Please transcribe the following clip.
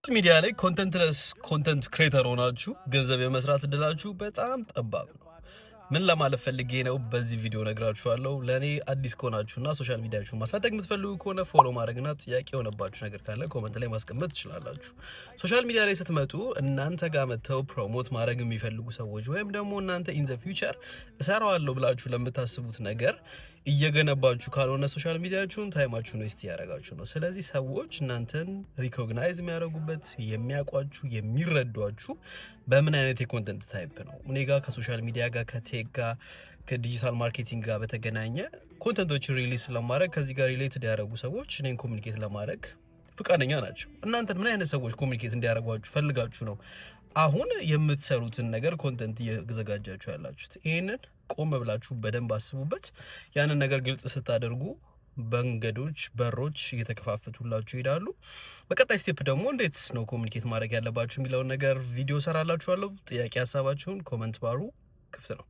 ሚዲያ ላይ ኮንተንት ክሬተር ሆናችሁ ገንዘብ የመስራት እድላችሁ በጣም ጠባብ ነው። ምን ለማለት ፈልጌ ነው በዚህ ቪዲዮ ነግራችኋለሁ። ለኔ አዲስ ከሆናችሁና ሶሻል ሚዲያችሁን ማሳደግ የምትፈልጉ ከሆነ ፎሎ ማድረግና ጥያቄ የሆነባችሁ ነገር ካለ ኮሜንት ላይ ማስቀመጥ ትችላላችሁ። ሶሻል ሚዲያ ላይ ስትመጡ እናንተ ጋር መተው ፕሮሞት ማድረግ የሚፈልጉ ሰዎች ወይም ደግሞ እናንተ ኢን ዘ ፊውቸር እሰራዋለሁ ብላችሁ ለምታስቡት ነገር እየገነባችሁ ካልሆነ ሶሻል ሚዲያችሁን ታይማችሁን ዌስት ያደርጋችሁ ነው። ስለዚህ ሰዎች እናንተን ሪኮግናይዝ የሚያደርጉበት የሚያውቋችሁ የሚረዷችሁ በምን አይነት የኮንተንት ታይፕ ነው። እኔ ጋር ከሶሻል ሚዲያ ጋር ከቴክ ጋር ከዲጂታል ማርኬቲንግ ጋር በተገናኘ ኮንተንቶችን ሪሊዝ ስለማድረግ ከዚህ ጋር ሪሌትድ ያደረጉ ሰዎች እኔን ኮሚኒኬት ለማድረግ ፍቃደኛ ናቸው። እናንተን ምን አይነት ሰዎች ኮሚኒኬት እንዲያደርጓችሁ ፈልጋችሁ ነው አሁን የምትሰሩትን ነገር ኮንተንት እየዘጋጃችሁ ያላችሁት? ይሄንን ቆም ብላችሁ በደንብ አስቡበት። ያንን ነገር ግልጽ ስታደርጉ መንገዶች በሮች እየተከፋፈቱላችሁ ይሄዳሉ። በቀጣይ ስቴፕ ደግሞ እንዴት ነው ኮሚኒኬት ማድረግ ያለባችሁ የሚለውን ነገር ቪዲዮ ሰራላችኋለሁ። ጥያቄ ሀሳባችሁን ኮመንት ባሩ ክፍት ነው።